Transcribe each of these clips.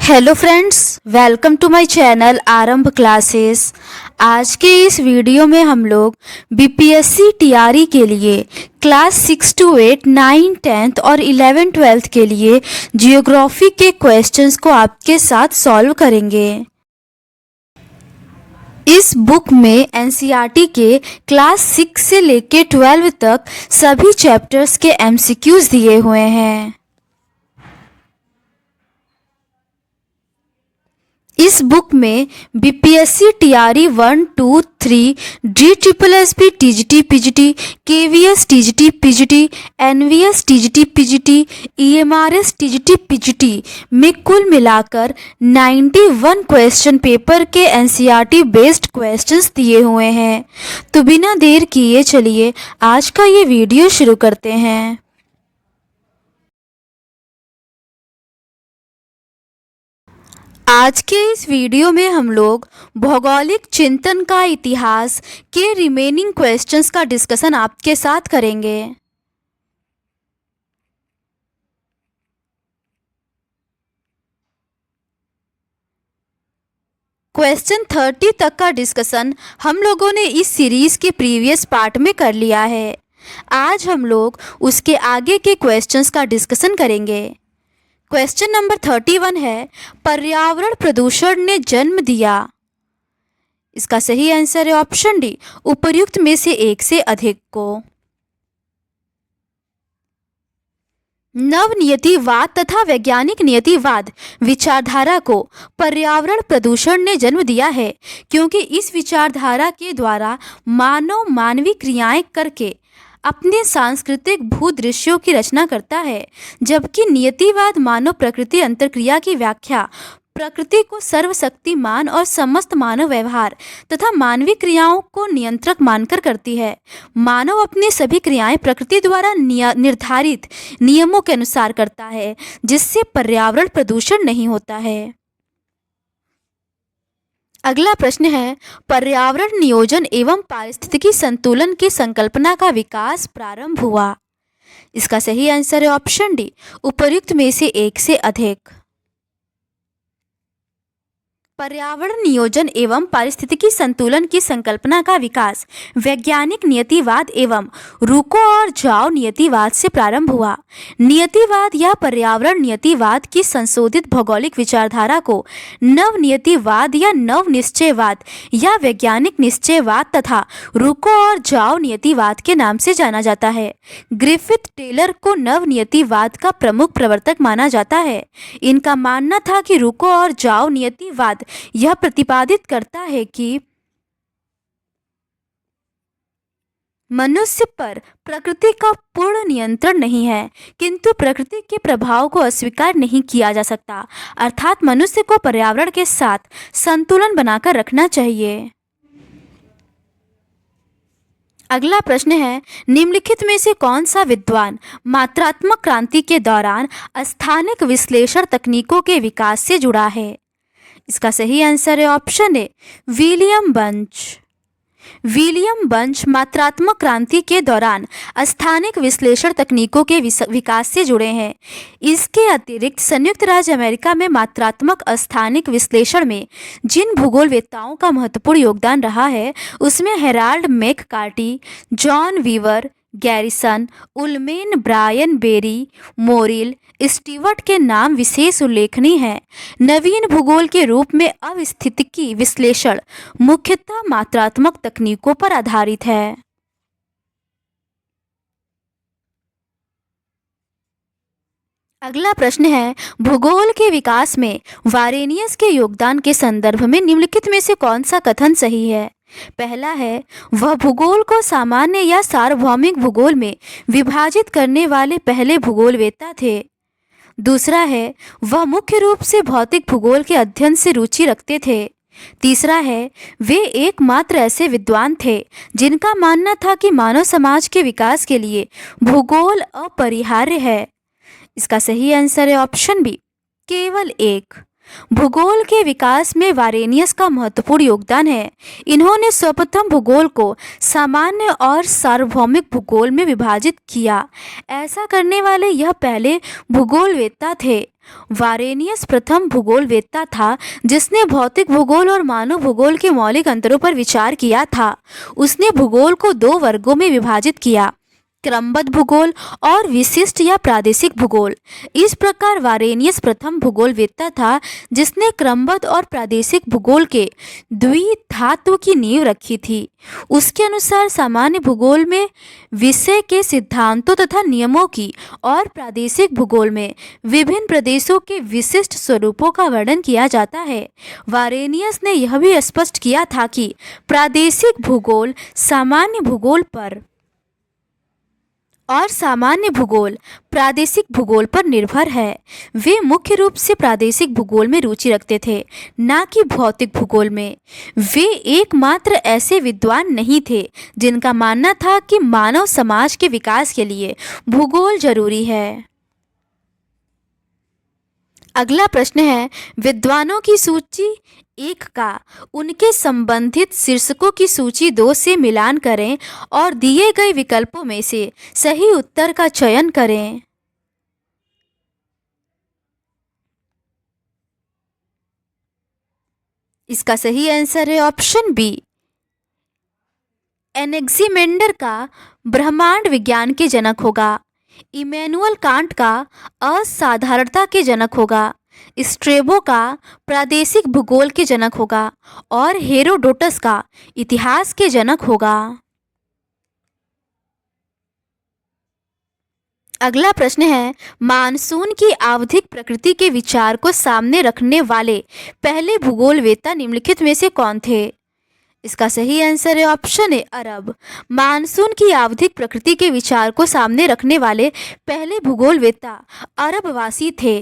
Hello friends, welcome to my channel Aarambh classes. आज के इस वीडियो में हम लोग बीपीएससी टीआरई के लिए क्लास 6 to 8, 9, 10th और 11, 12th के लिए जियोग्राफी के क्वेश्चंस को आपके साथ सॉल्व करेंगे। इस बुक में एनसीईआरटी के क्लास 6 से लेके 12 तक सभी चैप्टर्स के एमसीक्यूज दिए हुए हैं। इस बुक में BPSC TRE 1, 2, 3, DSSB TGT PGT, KVS TGT PGT, NVS TGT PGT, EMRS TGT PGT में कुल मिलाकर 91 क्वेश्चन पेपर के एनसीईआरटी बेस्ड क्वेश्चंस दिए हुए हैं। तो बिना देर किए चलिए आज का ये वीडियो शुरू करते हैं। आज के इस वीडियो में हम लोग भौगोलिक चिंतन का इतिहास के रिमेनिंग क्वेश्चंस का डिस्कशन आपके साथ करेंगे। क्वेश्चन 30 तक का डिस्कशन हम लोगों ने इस सीरीज के प्रीवियस पार्ट में कर लिया है। आज हम लोग उसके आगे के क्वेश्चंस का डिस्कशन करेंगे। क्वेश्चन नंबर 31 है, पर्यावरण प्रदूषण ने जन्म दिया। इसका सही आंसर है ऑप्शन डी, उपर्युक्त में से एक से अधिक को। नव नियतिवाद तथा वैज्ञानिक नियतिवाद विचारधारा को पर्यावरण प्रदूषण ने जन्म दिया है क्योंकि इस विचारधारा के द्वारा मानव मानवीय क्रियाएं करके अपने सांस्कृतिक भूदृश्यों की रचना करता है, जबकि नियतिवाद मानव प्रकृति अंतर्क्रिया की व्याख्या प्रकृति को सर्वशक्तिमान और समस्त मानव व्यवहार तथा मानवीय क्रियाओं को नियंत्रक मानकर करती है। मानव अपनी सभी क्रियाएं प्रकृति द्वारा निर्धारित नियमों के अनुसार करता है, जिससे पर्यावरण प्रदूषण नहीं होता है। अगला प्रश्न है, पर्यावरण नियोजन एवं पारिस्थितिकी संतुलन की संकल्पना का विकास प्रारंभ हुआ। इसका सही आंसर है ऑप्शन डी, उपर्युक्त में से एक से अधिक। पर्यावरण नियोजन एवं पारिस्थितिकी संतुलन की संकल्पना का विकास वैज्ञानिक नियतिवाद एवं रुको और जाओ नियतिवाद से प्रारंभ हुआ। नियतिवाद या पर्यावरण नियतिवाद की संशोधित भौगोलिक विचारधारा को नव नियतिवाद या नव निश्चयवाद या वैज्ञानिक निश्चयवाद तथा रुको और जाओ नियतिवाद के नाम से जाना जाता है। ग्रिफिथ टेलर को नव नियतिवाद का प्रमुख प्रवर्तक माना जाता है। इनका मानना था कि रुको और जाओ नियतिवाद यह प्रतिपादित करता है कि मनुष्य पर प्रकृति का पूर्ण नियंत्रण नहीं है, किंतु प्रकृति के प्रभाव को अस्वीकार नहीं किया जा सकता, अर्थात मनुष्य को पर्यावरण के साथ संतुलन बनाकर रखना चाहिए। अगला प्रश्न है, निम्नलिखित में से कौन सा विद्वान मात्रात्मक क्रांति के दौरान स्थानिक विश्लेषण तकनीकों के विकास से जुड़ा है? इसका सही आंसर है option A, William bunch. William bunch मात्रात्मक क्रांति के दौरान स्थानिक विश्लेषण तकनीकों के विकास से जुड़े हैं। इसके अतिरिक्त संयुक्त राज्य अमेरिका में मात्रात्मक स्थानिक विश्लेषण में जिन भूगोलवेत्ताओं का महत्वपूर्ण योगदान रहा है उसमें Harold McCarty, John Weaver, Garrison, Ullman, Brian Berry, Morrill, Stewart के नाम विशेष उल्लेखनीय हैं। नवीन भूगोल के रूप में अवस्थितिकी विश्लेषण मुख्यतः मात्रात्मक तकनीकों पर आधारित है। अगला प्रश्न है, भूगोल के विकास में वारेनियस के योगदान के संदर्भ में निम्नलिखित में से कौन सा कथन सही है? पहला है, वह भूगोल को सामान्य या सार्वभौमिक भूगोल में विभाजित करने वाले पहले भूगोलवेत्ता थे। दूसरा है, वह मुख्य रूप से भौतिक भूगोल के अध्ययन से रुचि रखते थे। तीसरा है, वे एकमात्र ऐसे विद्वान थे जिनका मानना था कि मानव समाज के विकास के लिए भूगोल अपरिहार्य है। इसका सही आंसर है ऑप्शन बी, केवल एक। भूगोल के विकास में वारेनियस का महत्वपूर्ण योगदान है। इन्होंने सर्वप्रथम भूगोल को सामान्य और सार्वभौमिक भूगोल में विभाजित किया। ऐसा करने वाले यह पहले भूगोलवेत्ता थे। वारेनियस प्रथम भूगोलवेत्ता था जिसने भौतिक भूगोल और मानव भूगोल के मौलिक अंतरों पर विचार किया था। उसने भूगोल को दो वर्गों में विभाजित किया, क्रमबद्ध भूगोल और विशिष्ट या प्रादेशिक भूगोल। इस प्रकार वारेनियस प्रथम भूगोलवेत्ता था जिसने क्रमबद्ध और प्रादेशिक भूगोल के द्विधात्व की नींव रखी थी। उसके अनुसार सामान्य भूगोल में विषय के सिद्धांतों तथा नियमों की और प्रादेशिक भूगोल में विभिन्न प्रदेशों के विशिष्ट स्वरूपों का वर्णन किया जाता है। वारेनियस ने यह भी स्पष्ट किया था कि प्रादेशिक भूगोल सामान्य भूगोल पर और सामान्य भूगोल प्रादेशिक भूगोल पर निर्भर है। वे मुख्य रूप से प्रादेशिक भूगोल में रुचि रखते थे, न कि भौतिक भूगोल में। वे एकमात्र ऐसे विद्वान नहीं थे जिनका मानना था कि मानव समाज के विकास के लिए भूगोल जरूरी है। अगला प्रश्न है, विद्वानों की सूची 1 का उनके संबंधित शीर्षकों की सूची 2 से मिलान करें और दिए गए विकल्पों में से सही उत्तर का चयन करें। इसका सही आंसर है ऑप्शन बी। एनेक्सिमेंडर का ब्रह्मांड विज्ञान के जनक होगा। इमैनुअल कांट का असाधारणता के जनक होगा। स्ट्रेबो का प्रादेशिक भूगोल के जनक होगा और हेरोडोटस का इतिहास के जनक होगा। अगला प्रश्न है, मानसून की आवधिक प्रकृति के विचार को सामने रखने वाले पहले भूगोलवेत्ता निम्नलिखित में से कौन थे? इसका सही आंसर है ऑप्शन ए, अरब। मानसून की आवधिक प्रकृति के विचार को सामने रखने वाले पहले भूगोलवेत्ता अरबवासी थे।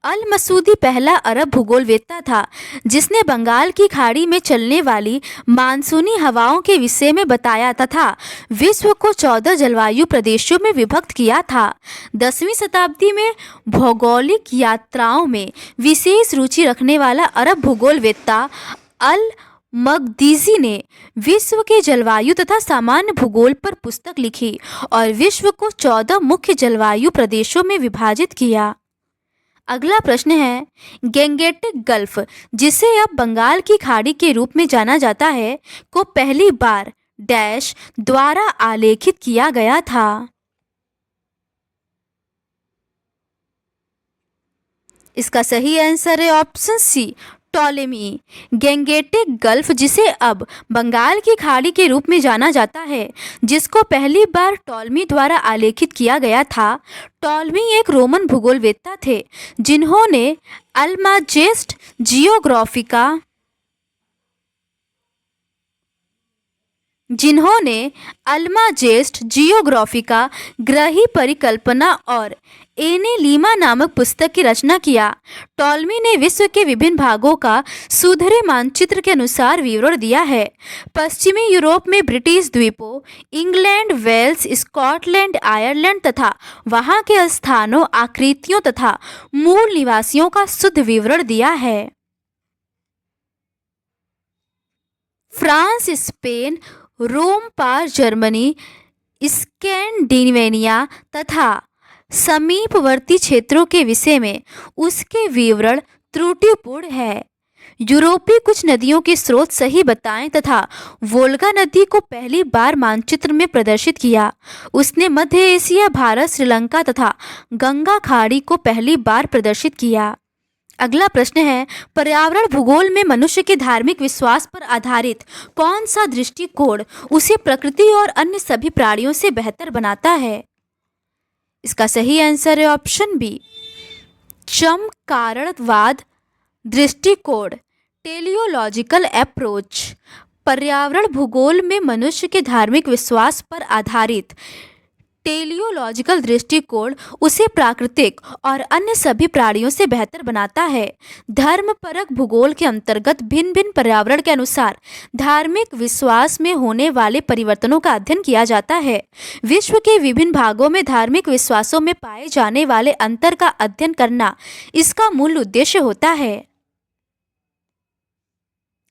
अल मसूदी पहला अरब भूगोलवेत्ता था जिसने बंगाल की खाड़ी में चलने वाली मानसूनी हवाओं के विषय में बताया तथा विश्व को 14 जलवायु प्रदेशों में विभक्त किया था। 10वीं शताब्दी में भौगोलिक यात्राओं में विशेष रुचि रखने वाला अरब भूगोलवेत्ता अल मकदीसी ने विश्व के जलवायु तथा सामान्य भूगोल पर पुस्तक लिखी और विश्व को 14 मुख्य जलवायु प्रदेशों में विभाजित किया। अगला प्रश्न है, गैंगेटिक गल्फ, जिसे अब बंगाल की खाड़ी के रूप में जाना जाता है, को पहली बार डैश द्वारा आलेखित किया गया था। इसका सही आंसर है option C, Ptolemy. Gangetic Gulf, जिसे अब बंगाल की खाड़ी के रूप में जाना जाता है, जिसको पहली बार टॉलमी द्वारा आलेखित किया गया था। टॉलमी एक रोमन भूगोलवेत्ता थे जिन्होंने अल्माजेस्ट जियोग्राफिका ग्रही परिकल्पना और एनेलिमा नामक पुस्तक की रचना किया। टॉलमी ने विश्व के विभिन्न भागों का सुधरे मानचित्र के अनुसार विवरण दिया है। पश्चिमी यूरोप में ब्रिटिश द्वीपों, इंग्लैंड, वेल्स, स्कॉटलैंड, आयरलैंड तथा वहां के स्थानों, आकृतियों तथा मूल निवासियों का शुद्ध विवरण दिया है। फ्रांस, स्पेन, रोम पार जर्मनी, स्कैंडिनेविया तथा समीपवर्ती क्षेत्रों के विषय में उसके विवरण त्रुटिपूर्ण है। यूरोपीय कुछ नदियों के स्रोत सही बताएं तथा वोल्गा नदी को पहली बार मानचित्र में प्रदर्शित किया। उसने मध्य एशिया, भारत, श्रीलंका तथा गंगा खाड़ी को पहली बार प्रदर्शित किया। अगला प्रश्न है, पर्यावरण भूगोल में मनुष्य के धार्मिक विश्वास पर आधारित कौन सा दृष्टिकोण उसे प्रकृति और अन्य सभी प्राणियों से बेहतर बनाता है? इसका सही आंसर है ऑप्शन बी, चमकारणवाद दृष्टिकोण, टेलियोलॉजिकल अप्रोच। पर्यावरण भूगोल में मनुष्य के धार्मिक विश्वास पर आधारित टेलियोलॉजिकल दृष्टिकोण उसे प्राकृतिक और अन्य सभी प्राणियों से बेहतर बनाता है। धर्मपरक भूगोल के अंतर्गत भिन्न भिन्न पर्यावरण के अनुसार धार्मिक विश्वास में होने वाले परिवर्तनों का अध्ययन किया जाता है। विश्व के विभिन्न भागों में धार्मिक विश्वासों में पाए जाने वाले अंतर का अध्ययन करना इसका मूल उद्देश्य होता है।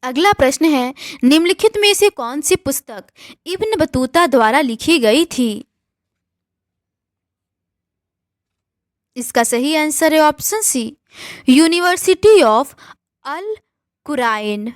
अगला प्रश्न है, निम्नलिखित में से कौन सी पुस्तक इब्न बतूता द्वारा लिखी गई थी? इसका सही आंसर है option C, University of Al Qurain.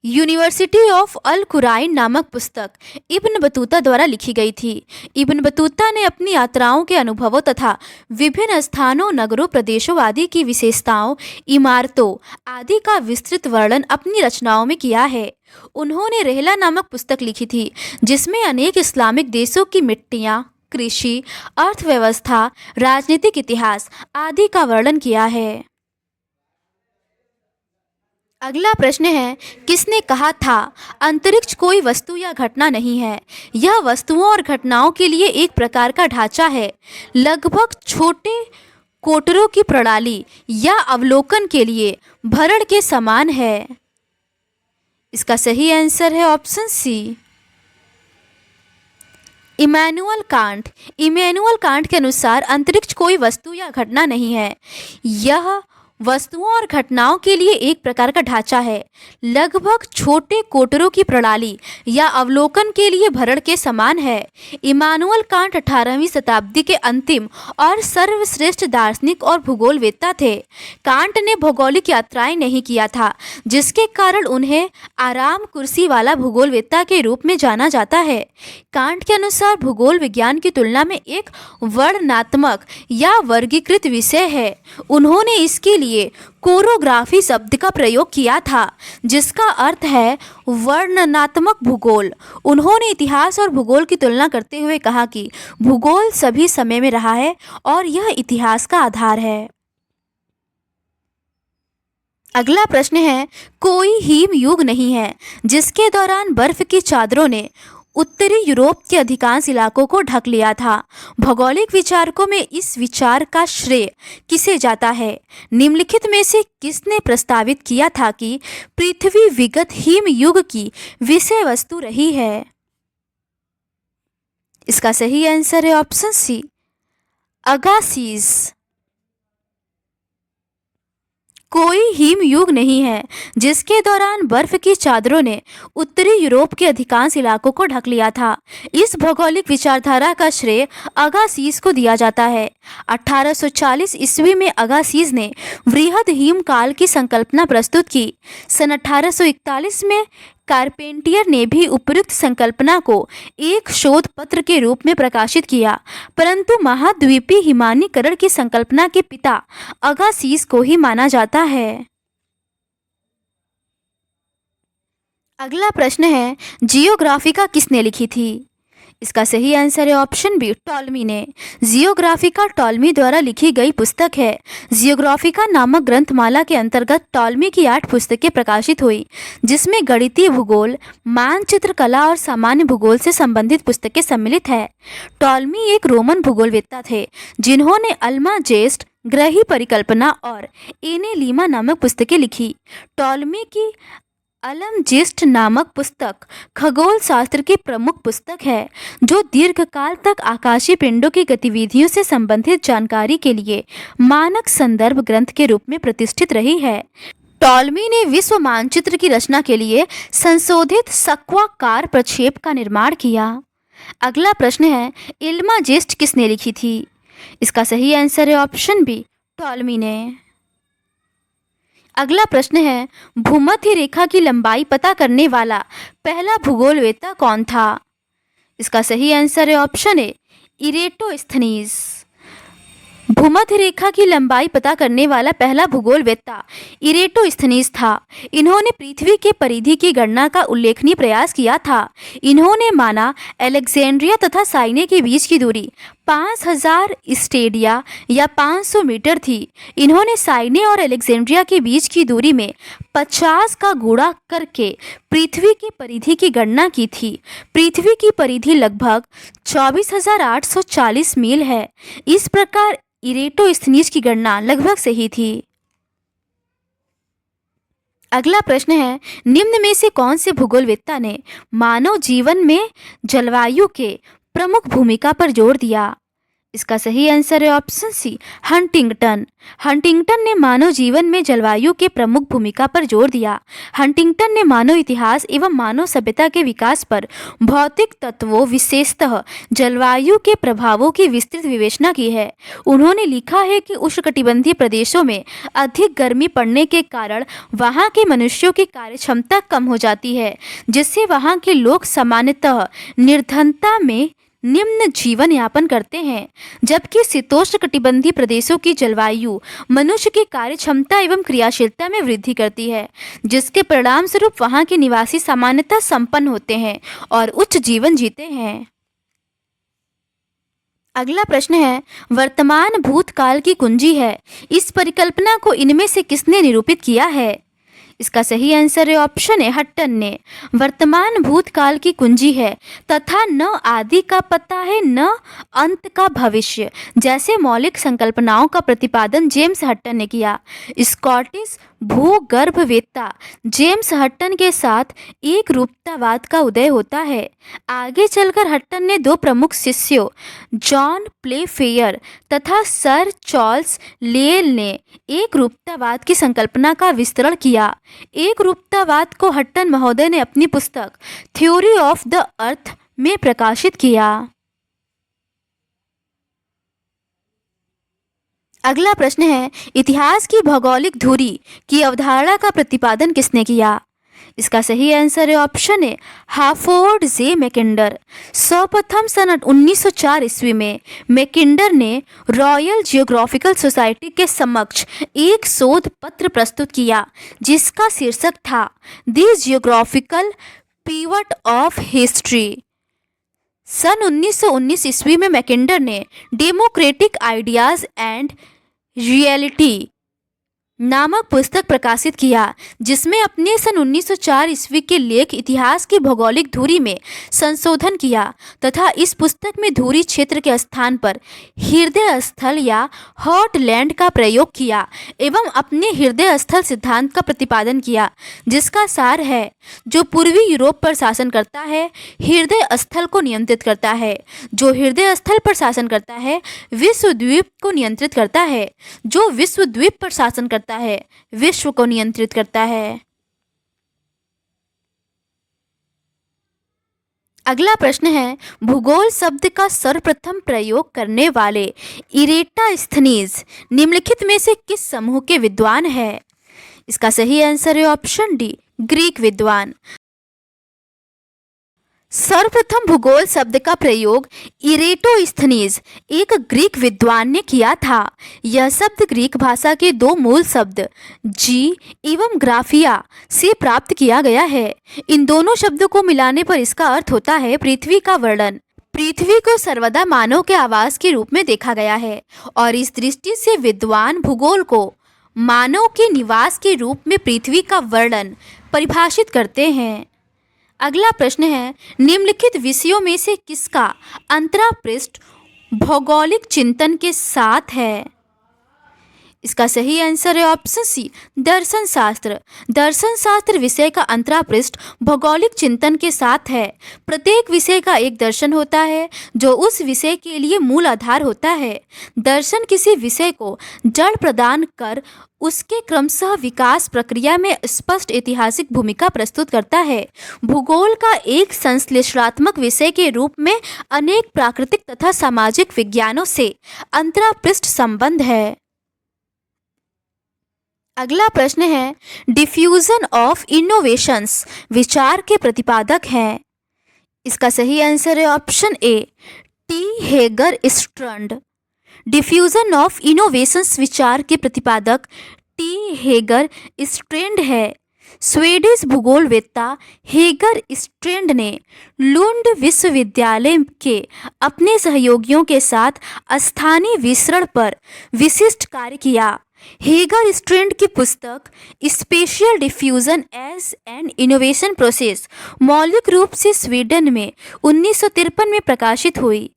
University of Al Qurain नामक पुस्तक इब्न बतूता द्वारा लिखी गई थी। इब्न बतूता ने अपनी यात्राओं के अनुभवों तथा विभिन्न स्थानों, नगरों, प्रदेशों आदि की विशेषताओं, इमारतों आदि का विस्तृत वर्णन अपनी रचनाओं में किया है। उन्होंने रहला नामक पुस्तक लिखी थी, जिसमें अनेक इस्लामिक देशों की मिट्टियाँ, कृषि, अर्थव्यवस्था, राजनीतिक इतिहास आदि का वर्णन किया है। अगला प्रश्न है, किसने कहा था अंतरिक्ष कोई वस्तु या घटना नहीं है? यह वस्तुओं और घटनाओं के लिए एक प्रकार का ढांचा है, लगभग छोटे कोटरों की प्रणाली या अवलोकन के लिए भरण के समान है। इसका सही आंसर है option C, Immanuel Kant. Immanuel Kant के अनुसार अंतरिक्ष कोई वस्तु या घटना नहीं है, यह वस्तुओं और घटनाओं के लिए एक प्रकार का ढांचा है, लगभग छोटे कोटरों की प्रणाली या अवलोकन के लिए भरण के समान है। इमानुअल कांट 18वीं शताब्दी के अंतिम और सर्वश्रेष्ठ दार्शनिक और भूगोलवेत्ता थे। कांट ने भौगोलिक यात्राएं नहीं किया था, जिसके कारण उन्हें आराम कुर्सी वाला भूगोलवेत्ता के रूप में जाना जाता है। कांट के अनुसार भूगोल विज्ञान की तुलना में एक वर्णनात्मक या वर्गीकृत विषय है। उन्होंने इसके लिए कोरोग्राफी शब्द का प्रयोग किया था, जिसका अर्थ है वर्णनात्मक भूगोल। उन्होंने इतिहास और भूगोल की तुलना करते हुए कहा कि भूगोल सभी समय में रहा है और यह इतिहास का आधार है। अगला प्रश्न है, कोई हिम युग नहीं है जिसके दौरान बर्फ की चादरों ने उत्तरी यूरोप के अधिकांश इलाकों को ढक लिया था। भौगोलिक विचारकों में इस विचार का श्रेय किसे जाता है? निम्नलिखित में से किसने प्रस्तावित किया था कि पृथ्वी विगत हिम युग की विषय वस्तु रही है? इसका सही आंसर है ऑप्शन सी, अगासिस। कोई हिम युग नहीं है जिसके दौरान बर्फ की चादरों ने उत्तरी यूरोप के अधिकांश इलाकों को ढक लिया था। इस भौगोलिक विचारधारा का श्रेय अगासिस को दिया जाता है। 1840 ईस्वी में अगासिस ने वृहद हिम काल की संकल्पना प्रस्तुत की। सन 1841 में कारपेंटियर ने भी उपयुक्त संकल्पना को एक शोध पत्र के रूप में प्रकाशित किया, परंतु महाद्वीपीय हिमानीकरण की संकल्पना के पिता अगासिस को ही माना जाता है। अगला प्रश्न है, जियोग्राफिका किसने लिखी थी? इसका सही आंसर है ऑप्शन बी, टॉलमी ने। जियोग्राफिका टॉलमी द्वारा लिखी गई पुस्तक है। जियोग्राफिका नामक ग्रंथमाला के अंतर्गत टॉलमी की 8 पुस्तकें प्रकाशित हुई, जिसमें गणितीय भूगोल, मानचित्र कला और सामान्य भूगोल से संबंधित पुस्तकें सम्मिलित है। टॉलमी एक रोमन भूगोलवेत्ता थे, जिन्होंने अल्माजेस्ट, ग्रही परिकल्पना और एनेलिमा नामक पुस्तकें लिखी। टॉलमी की अलमजिस्ट नामक पुस्तक खगोल शास्त्र की प्रमुख पुस्तक है, जो दीर्घकाल तक आकाशीय पिंडों की गतिविधियों से संबंधित जानकारी के लिए मानक संदर्भ ग्रंथ के रूप में प्रतिष्ठित रही है। टॉलमी ने विश्व मानचित्र की रचना के लिए संशोधित सक्वाकार प्रक्षेप का निर्माण किया। अगला प्रश्न है, इल्माजेस्ट किसने लिखी थी? इसका सही आंसर है ऑप्शन बी, टॉलमी ने। अगला प्रश्न है, भूमध्य रेखा की लंबाई पता करने वाला पहला भूगोलवेत्ता कौन था? इसका सही आंसर है ऑप्शन ए, इरेटोस्थनीज। भूमध्य रेखा की लंबाई पता करने वाला पहला भूगोलवेत्ता इरेटोस्थनीज था। इन्होंने पृथ्वी के परिधि की गणना का उल्लेखनीय प्रयास किया था। इन्होंने माना अलेक्जेंड्रिया तथा साइने के बीच की दूरी 5000 स्टेडिया या 500 मीटर थी। इन्होंने साइने और अलेक्जेंड्रिया के बीच की दूरी में 50 का गुणा करके पृथ्वी की परिधि की गणना की थी। पृथ्वी की परिधि लगभग 24,840 मील है। इस प्रकार इरेटोस्थनीज की गणना लगभग सही थी। अगला प्रश्न है, निम्न में से कौन से भूगोलवेत्ता ने मानव जीवन में जलवायु के प्रमुख भूमिका पर जोर दिया? इसका सही आंसर है ऑप्शन सी, हंटिंगटन। हंटिंगटन ने मानव जीवन में जलवायु के प्रमुख भूमिका पर जोर दिया। हंटिंगटन ने मानव इतिहास एवं मानव सभ्यता के विकास पर भौतिक तत्वों, विशेषतः जलवायु के प्रभावों की विस्तृत विवेचना की है। उन्होंने लिखा है कि उष्णकटिबंधीय प्रदेशों में अधिक गर्मी पड़ने के कारण वहाँ के मनुष्यों की कार्यक्षमता कम हो जाती है, जिससे वहाँ के लोग सामान्यतः निर्धनता में निम्न जीवन यापन करते हैं, जबकि शीतोष्णकटिबंधीय प्रदेशों की जलवायु मनुष्य की कार्यक्षमता एवं क्रियाशीलता में वृद्धि करती है, जिसके परिणाम स्वरूप वहाँ के निवासी सामान्यतः संपन्न होते हैं और उच्च जीवन जीते हैं। अगला प्रश्न है, वर्तमान भूतकाल की कुंजी है, इस परिकल्पना को इनमें से किसने निरूपित किया है? इसका सही आंसर है ऑप्शन है हट्टन ने। वर्तमान भूतकाल की कुंजी है तथा न आदि का पता है न अंत का भविष्य जैसे मौलिक संकल्पनाओं का प्रतिपादन जेम्स हट्टन ने किया। स्कॉटिश भूगर्भवेत्ता जेम्स हट्टन के साथ एक रूपतावाद का उदय होता है। आगे चलकर हट्टन ने दो प्रमुख शिष्यों जॉन प्लेफेयर तथा सर चार्ल्स लेल ने एक रूपतावाद की संकल्पना का विस्तरण किया। एक रूपतावाद को हट्टन महोदय ने अपनी पुस्तक थ्योरी ऑफ द अर्थ में प्रकाशित किया। अगला प्रश्न है, इतिहास की भौगोलिक धुरी की अवधारणा का प्रतिपादन किसने किया? इसका सही आंसर है ऑप्शन है हाफोर्ड जे मैकिंडर। सर्वप्रथम सन 1904 ईस्वी में मैकिंडर ने रॉयल जियोग्राफिकल सोसाइटी के समक्ष एक शोध पत्र प्रस्तुत किया, जिसका शीर्षक था The Geographical Pivot of History. सन 1919 ईस्वी में मैकिंडर ने डेमोक्रेटिक आइडियाज एंड रियलिटी नामक पुस्तक प्रकाशित किया, जिसमें अपने सन 1904 ईस्वी के लेख इतिहास की भौगोलिक धुरी में संशोधन किया तथा इस पुस्तक में धुरी क्षेत्र के स्थान पर हृदय स्थल या हॉटलैंड का प्रयोग किया एवं अपने हृदय स्थल सिद्धांत का प्रतिपादन किया, जिसका सार है जो पूर्वी यूरोप पर शासन करता है हृदय स्थल को नियंत्रित करता है, जो हृदय स्थल पर शासन करता है विश्व द्वीप को नियंत्रित करता है, जो विश्व द्वीप पर शासन करता है विश्व को नियंत्रित करता है। अगला प्रश्न है, भूगोल शब्द का सर्वप्रथम प्रयोग करने वाले इरेटास्थनीज निम्नलिखित में से किस समूह के विद्वान है? इसका सही आंसर है ऑप्शन डी, ग्रीक विद्वान। सर्वप्रथम भूगोल शब्द का प्रयोग इरेटोस्थनीज एक ग्रीक विद्वान ने किया था। यह शब्द ग्रीक भाषा के दो मूल शब्द जी एवं ग्राफिया से प्राप्त किया गया है। इन दोनों शब्दों को मिलाने पर इसका अर्थ होता है पृथ्वी का वर्णन। पृथ्वी को सर्वदा मानव के आवास के रूप में देखा गया है और इस दृष्टि से विद्वान भूगोल को मानव के निवास के रूप में पृथ्वी का वर्णन परिभाषित करते हैं। अगला प्रश्न है, निम्नलिखित विषयों में से किसका अंतरापृष्ठ भौगोलिक चिंतन के साथ है? इसका सही आंसर है ऑप्शन सी, दर्शन शास्त्र। दर्शन शास्त्र विषय का अंतरापृष्ठ भौगोलिक चिंतन के साथ है। प्रत्येक विषय का एक दर्शन होता है जो उस विषय के लिए मूल आधार होता है। दर्शन किसी विषय को जड़ प्रदान कर उसके क्रमशः विकास प्रक्रिया में स्पष्ट ऐतिहासिक भूमिका प्रस्तुत करता है। भूगोल का एक संश्लेषणात्मक विषय के रूप में अनेक प्राकृतिक तथा सामाजिक विज्ञानों से अंतरापृष्ठ संबंध है। अगला प्रश्न है, डिफ्यूजन ऑफ इनोवेशंस विचार के प्रतिपादक हैं। इसका सही आंसर है option A, T हेगर strand. Diffusion of innovations विचार के प्रतिपादक टी हेगर स्ट्रैंड है। स्वीडिश भूगोलवेत्ता हेगर स्ट्रैंड ने लुंड विश्वविद्यालय के अपने सहयोगियों के साथ स्थानीय विसरण पर विशिष्ट कार्य किया। हेगर स्ट्रैंड की पुस्तक spatial diffusion as an innovation process मौलिक रूप से स्वीडन में 1953 में प्रकाशित हुई।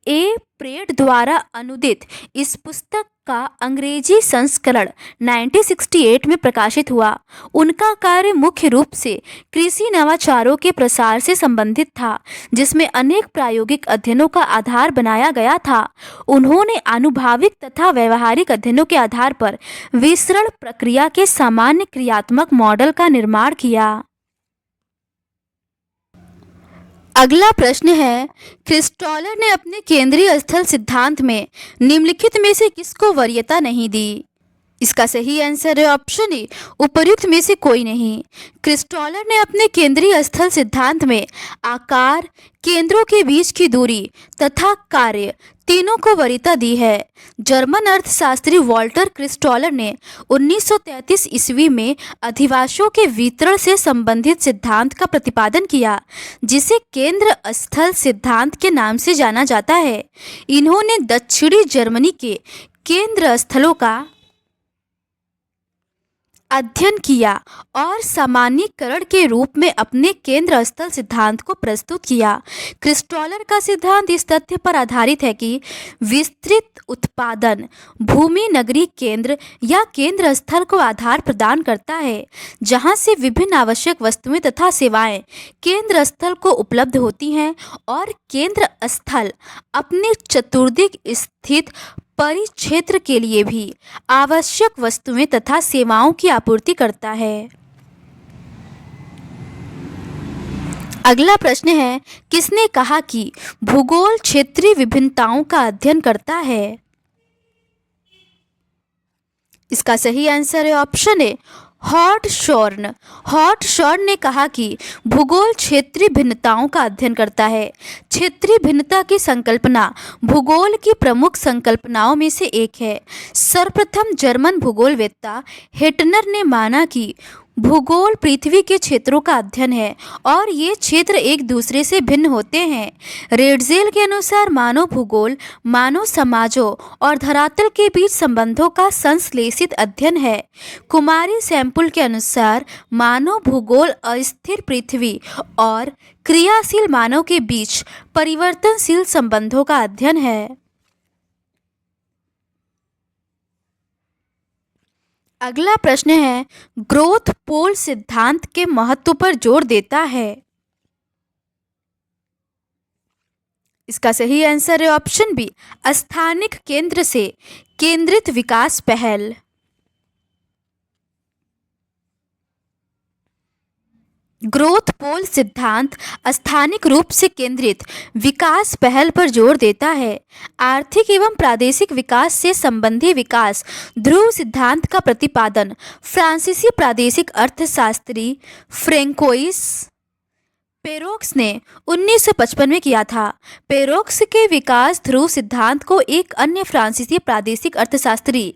ए प्रेड द्वारा अनुदित इस पुस्तक का अंग्रेजी संस्करण 1968 में प्रकाशित हुआ। उनका कार्य मुख्य रूप से कृषि नवाचारों के प्रसार से संबंधित था, जिसमें अनेक प्रायोगिक अध्ययनों का आधार बनाया गया था। उन्होंने आनुभविक तथा व्यवहारिक अध्ययनों के आधार पर विसरण प्रक्रिया के सामान्य क्रियात्मक मॉडल का निर्माण किया। अगला प्रश्न है, क्रिस्टॉलर ने अपने केंद्रीय स्थल सिद्धांत में निम्नलिखित में से किसको वरीयता नहीं दी? इसका सही आंसर है ऑप्शन ए, उपर्युक्त में से कोई नहीं। क्रिस्टॉलर ने अपने केंद्रीय स्थल सिद्धांत में आकार, केंद्रों के बीच की दूरी तथा कार्य तीनों को वरीयता दी है। जर्मन अर्थशास्त्री वॉल्टर क्रिस्टॉलर ने 1933 ईस्वी में अधिवासियों के वितरण से संबंधित सिद्धांत का प्रतिपादन किया, जिसे केंद्र स्थल सिद्धांत के नाम से जाना जाता है। इन्होंने दक्षिणी जर्मनी के केंद्र स्थलों का अध्ययन किया और सामान्यीकरण के रूप में अपने केंद्र स्थल सिद्धांत को प्रस्तुत किया। क्रिस्टॉलर का सिद्धांत इस तथ्य पर आधारित है कि विस्तृत उत्पादन भूमि नगरीय केंद्र या केंद्र स्थल को आधार प्रदान करता है, जहां से विभिन्न आवश्यक वस्तुएं तथा सेवाएं केंद्र स्थल को उपलब्ध होती हैं, और केंद्र स्थल अपने चतुर्दिक स्थित परिक्षेत्र के लिए भी आवश्यक वस्तुएं तथा सेवाओं की आपूर्ति करता है। अगला प्रश्न है, किसने कहा कि भूगोल क्षेत्रीय विभिन्नताओं का अध्ययन करता है? इसका सही आंसर है ऑप्शन ए, हॉटशॉर्न। हॉटशॉर्न ने कहा कि भूगोल क्षेत्रीय भिन्नताओं का अध्ययन करता है। क्षेत्रीय भिन्नता की संकल्पना भूगोल की प्रमुख संकल्पनाओं में से एक है। सर्वप्रथम जर्मन भूगोलवेत्ता हेटनर ने माना कि भूगोल पृथ्वी के क्षेत्रों का अध्ययन है और ये क्षेत्र एक दूसरे से भिन्न होते हैं। रेडजेल के अनुसार मानव भूगोल मानव समाजों और धरातल के बीच संबंधों का संश्लेषित अध्ययन है। कुमारी सैंपुल के अनुसार मानव भूगोल अस्थिर पृथ्वी और क्रियाशील मानव के बीच परिवर्तनशील संबंधों का अध्ययन है। अगला प्रश्न है, ग्रोथ पोल सिद्धांत के महत्व पर जोर देता है। इसका सही आंसर है ऑप्शन बी, स्थानिक केंद्र से केंद्रित विकास पहल। ग्रोथ पोल सिद्धांत स्थानिक रूप से केंद्रित विकास पहल पर जोर देता है। आर्थिक एवं प्रादेशिक विकास से संबंधी विकास ध्रुव सिद्धांत का प्रतिपादन फ्रांसीसी प्रादेशिक अर्थशास्त्री फ्रैंकोइस पेरोक्स ने 1955 में किया था। पेरोक्स के विकास ध्रुव सिद्धांत को एक अन्य फ्रांसीसी प्रादेशिक अर्थशास्त्री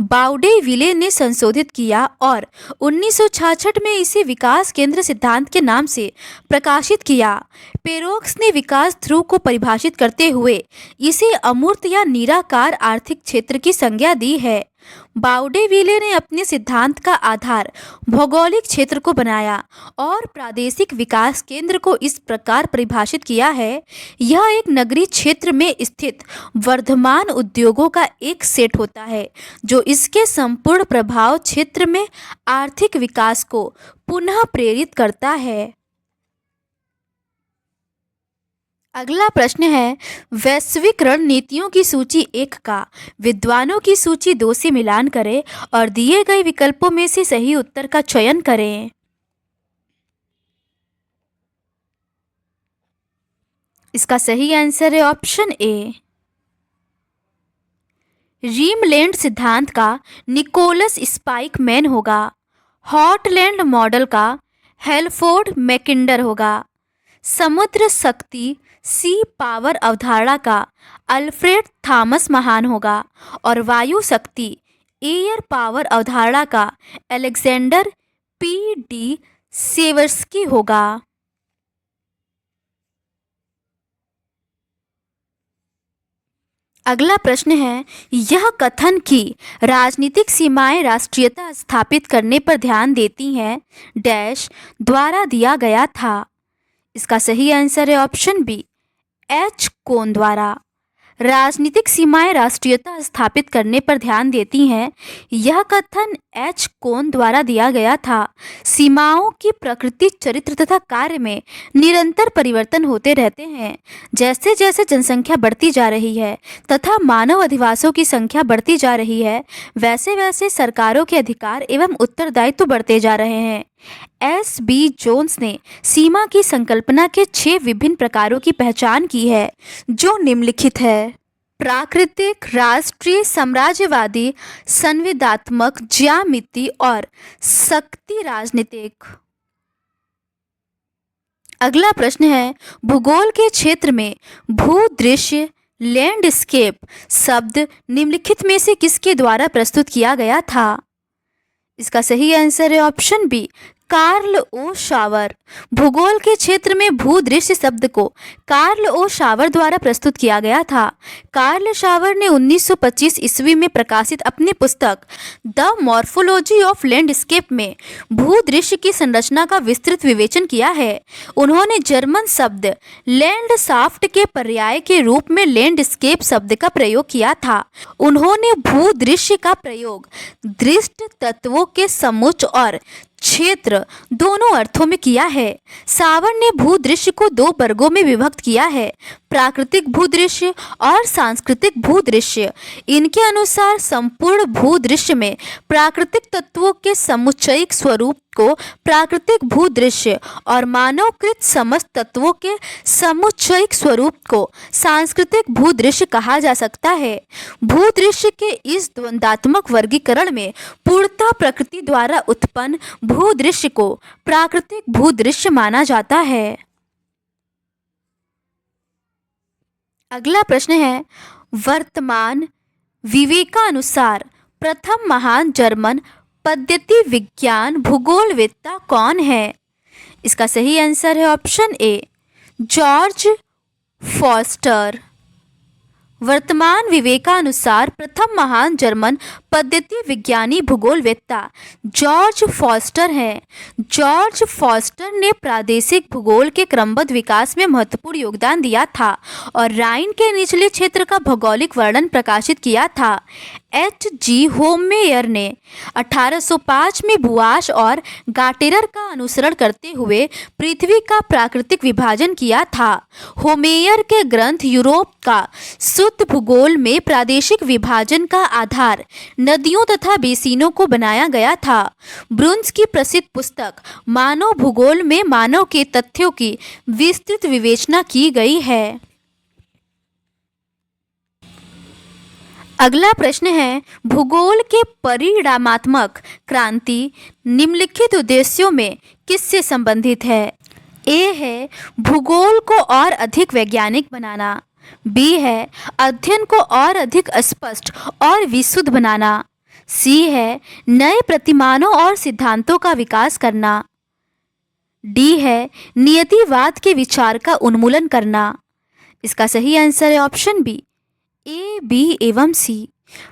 बाउडेविले ने संशोधित किया और 1966 में इसे विकास केंद्र सिद्धांत के नाम से प्रकाशित किया। पेरोक्स ने विकास ध्रुव को परिभाषित करते हुए इसे अमूर्त या निराकार आर्थिक क्षेत्र की संज्ञा दी है। बाउडेविले ने अपने सिद्धांत का आधार भौगोलिक क्षेत्र को बनाया और प्रादेशिक विकास केंद्र को इस प्रकार परिभाषित किया है, यह एक नगरीय क्षेत्र में स्थित वर्धमान उद्योगों का एक सेट होता है जो इसके संपूर्ण प्रभाव क्षेत्र में आर्थिक विकास को पुनः प्रेरित करता है। अगला प्रश्न है, वैश्विक रणनीतियों की सूची 1 का विद्वानों की सूची 2 से मिलान करें और दिए गए विकल्पों में से सही उत्तर का चयन करें। इसका सही आंसर है ऑप्शन ए। रीमलैंड सिद्धांत का निकोलस स्पाइकमैन होगा। हॉटलैंड मॉडल का हेलफोर्ड मैकिंडर होगा। समुद्र शक्ति सी पावर अवधारणा का अल्फ्रेड थॉमस महान होगा और वायु शक्ति एयर पावर अवधारणा का अलेक्जेंडर पी डी सेवर्स्की होगा। अगला प्रश्न है, यह कथन कि राजनीतिक सीमाएं राष्ट्रीयता स्थापित करने पर ध्यान देती हैं डैश द्वारा दिया गया था। इसका सही आंसर है ऑप्शन बी, एच कोन द्वारा। राजनीतिक सीमाएं राष्ट्रीयता स्थापित करने पर ध्यान देती हैं। यह कथन एच कोन द्वारा दिया गया था। सीमाओं की प्रकृति, चरित्र तथा कार्य में निरंतर परिवर्तन होते रहते हैं। जैसे जैसे जनसंख्या बढ़ती जा रही है तथा मानव अधिवासों की संख्या बढ़ती जा रही है, वैसे वैसे सरकारों के अधिकार एवं उत्तरदायित्व बढ़ते जा रहे हैं। एस बी जोन्स ने सीमा की संकल्पना के 6 विभिन्न प्रकारों की पहचान की है, जो निम्नलिखित है: प्राकृतिक, राष्ट्रीय, साम्राज्यवादी, संविदात्मक, ज्यामिति और शक्ति राजनीतिक। अगला प्रश्न है, भूगोल के क्षेत्र में भूदृश्य लैंडस्केप शब्द निम्नलिखित में से किसके द्वारा प्रस्तुत किया गया था? इसका सही आंसर है ऑप्शन बी, कार्ल ओ शावर। भूगोल के क्षेत्र में भूदृश्य शब्द को कार्ल ओ शावर द्वारा प्रस्तुत किया गया था। कार्ल शावर ने 1925 ईस्वी में प्रकाशित अपनी पुस्तक द मॉर्फोलॉजी ऑफ लैंडस्केप में भूदृश्य की संरचना का विस्तृत विवेचन किया है। उन्होंने जर्मन शब्द लैंडशाफ्ट के पर्याय के रूप में लैंडस्केप शब्द का प्रयोग किया था। उन्होंने भूदृश्य का प्रयोग दृष्ट तत्वों के समुच्चय और क्षेत्र दोनों अर्थों में किया है। सावर ने भूदृश्य को 2 वर्गों में विभक्त किया है, प्राकृतिक भूदृश्य और सांस्कृतिक भूदृश्य। इनके अनुसार संपूर्ण भूदृश्य में प्राकृतिक तत्वों के समुच्चयिक स्वरूप को प्राकृतिक भूदृश्य और मानवकृत समस्त तत्वों के समुच्चयिक स्वरूप को सांस्कृतिक भूदृश्य कहा जा सकता है। भूदृश्य के इस द्वंद्वात्मक वर्गीकरण में पूर्णतः प्रकृति द्वारा उत्पन्न भूदृश्य को प्राकृतिक भूदृश्य माना जाता है। अगला प्रश्न है, वर्तमान विवेकानुसार प्रथम महान जर्मन पद्धति विज्ञान भूगोलवेत्ता कौन है? इसका सही आंसर है ऑप्शन ए, जॉर्ज फॉस्टर। वर्तमान विवेकानुसार प्रथम महान जर्मन पद्धति विज्ञानी भूगोलवेत्ता जॉर्ज फॉस्टर हैं। जॉर्ज फॉस्टर ने प्रादेशिक भूगोल के क्रमबद्ध विकास में महत्वपूर्ण योगदान दिया था और राइन के निचले क्षेत्र का भौगोलिक वर्णन प्रकाशित किया था। एच जी होमेयर ने 1805 में बुआश और गाटेरर का अनुसरण करते हुए पृथ्वी का प्राकृतिक विभाजन किया था। होमेयर के ग्रंथ यूरोप का शुद्ध भूगोल में प्रादेशिक विभाजन का आधार नदियों तथा बेसिनों को बनाया गया था। ब्रुन्स की प्रसिद्ध पुस्तक मानव भूगोल में मानव के तथ्यों की विस्तृत विवेचना की गई है। अगला प्रश्न है, भूगोल के परिणामात्मक क्रांति निम्नलिखित उद्देश्यों में किससे संबंधित है? ए है भूगोल को और अधिक वैज्ञानिक बनाना, बी है अध्ययन को और अधिक स्पष्ट और विशुद्ध बनाना, सी है नए प्रतिमानों और सिद्धांतों का विकास करना, डी है नियतिवाद के विचार का उन्मूलन करना। इसका सही आंसर है ऑप्शन बी, ए, बी एवं सी।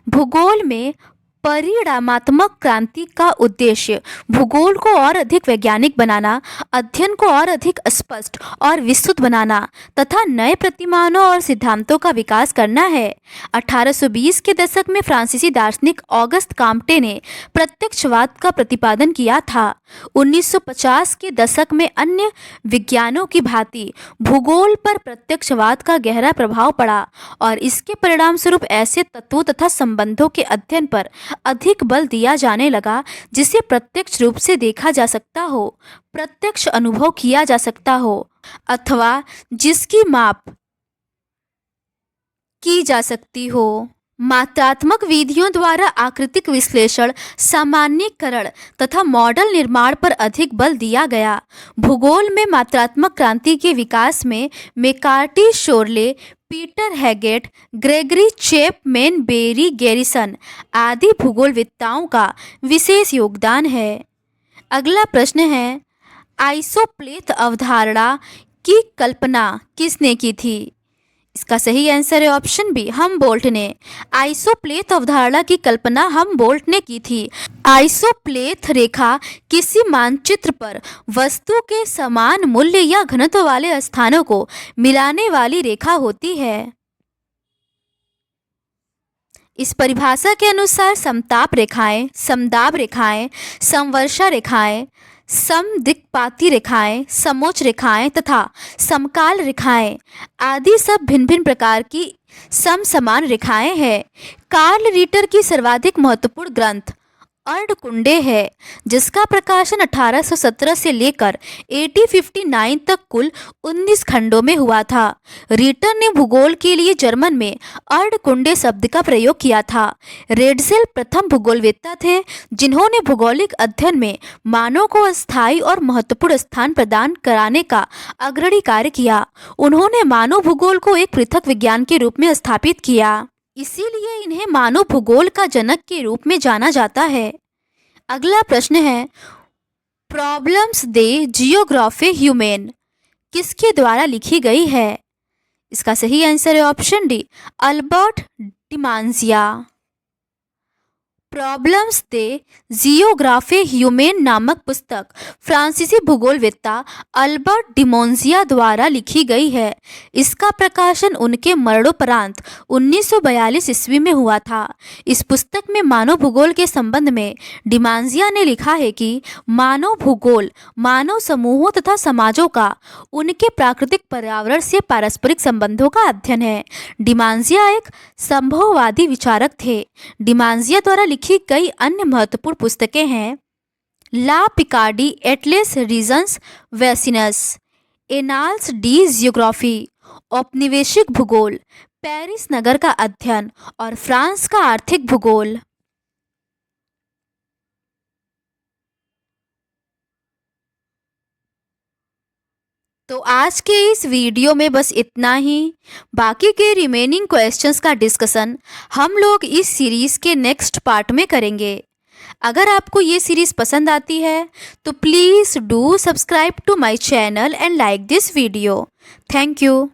भूगोल में परिणामात्मक क्रांति का उद्देश्य भूगोल को और अधिक वैज्ञानिक बनाना, अध्ययन को और अधिक स्पष्ट और विस्तृत बनाना तथा नए प्रतिमानों और सिद्धांतों का विकास करना है। 1820 के दशक में फ्रांसीसी दार्शनिक ऑगस्ट काम्टे ने प्रत्यक्षवाद का प्रतिपादन किया था। 1950 के दशक में अन्य विज्ञानों की भांति भूगोल पर प्रत्यक्षवाद का गहरा प्रभाव पड़ा और इसके परिणामस्वरूप ऐसे तत्वों तथा संबंधों के अध्ययन पर अधिक बल दिया जाने लगा जिसे प्रत्यक्ष रूप से देखा जा सकता हो, प्रत्यक्ष अनुभव किया जा सकता हो अथवा जिसकी माप की जा सकती हो। मात्रात्मक विधियों द्वारा आकृतिक विश्लेषण, सामान्यीकरण तथा मॉडल निर्माण पर अधिक बल दिया गया। भूगोल में मात्रात्मक क्रांति के विकास में McCarty Chorley, Peter Haggett, Gregory Chapman, Berry Garrison आदि भूगोलवेत्ताओं का विशेष योगदान है। अगला प्रश्न है, आइसोप्लेथ अवधारणा की कल्पना किसने की थी? इसका सही आंसर है ऑप्शन बी, हमबोल्ट ने। आइसोप्लेथ अवधारणा की कल्पना हमबोल्ट ने की थी। आइसोप्लेथ रेखा किसी मानचित्र पर वस्तु के समान मूल्य या घनत्व वाले स्थानों को मिलाने वाली रेखा होती है। इस परिभाषा के अनुसार समताप रेखाएं, समदाब रेखाएं, समवर्षा रेखाएं, समदिक्पाती रेखाएं, समोच्च रेखाएं तथा समकाल रेखाएं आदि सब भिन्न भिन्न प्रकार की समसमान रेखाएं हैं। कार्ल रीटर की सर्वाधिक महत्वपूर्ण ग्रंथ अर्धकुंडे है, जिसका प्रकाशन 1817 से लेकर 1859 तक कुल 19 खंडों में हुआ था। रीटर ने भूगोल के लिए जर्मन में अर्धकुंडे शब्द का प्रयोग किया था। रेडसेल प्रथम भूगोलवेत्ता थे जिन्होंने भौगोलिक अध्ययन में मानव को अस्थायी और महत्वपूर्ण स्थान प्रदान कराने का अग्रणी कार्य किया। उन्होंने मानव भूगोल को एक पृथक विज्ञान के रूप में स्थापित किया, इसीलिए इन्हें मानव भूगोल का जनक के रूप में जाना जाता है। अगला प्रश्न है, प्रॉब्लम्स दे जियोग्राफी ह्यूमेन किसके द्वारा लिखी गई है? इसका सही आंसर है option D, Albert Demangeon. Problems de Geographie Humaine नामक पुस्तक फ्रांसीसी भूगोलवेत्ता अल्बर्ट डिमोंजिया द्वारा लिखी गई है। इसका प्रकाशन उनके मरणोपरांत 1942 ईस्वी में हुआ था। इस पुस्तक में मानव भूगोल के संबंध में डिमांजिया ने लिखा है कि मानव भूगोल मानव समूहों तथा समाजों का उनके प्राकृतिक पर्यावरण से पारस्परिक संबंधों का अध्ययन है। डिमांजिया एक संभववादी विचारक थे। डिमांजिया द्वारा लिखी कई अन्य महत्वपूर्ण पुस्तकें हैं, ला पिकार्डी एटलेस रीजन्स वेसिनस, एनाल्स डी जियोग्राफी, औपनिवेशिक भूगोल, पेरिस नगर का अध्ययन और फ्रांस का आर्थिक भूगोल। तो आज के इस वीडियो में बस इतना ही। बाकी के रिमेनिंग क्वेश्चंस का डिस्कशन हम लोग इस सीरीज़ के नेक्स्ट पार्ट में करेंगे। अगर आपको ये सीरीज़ पसंद आती है तो please do subscribe to my channel and like this video. Thank you.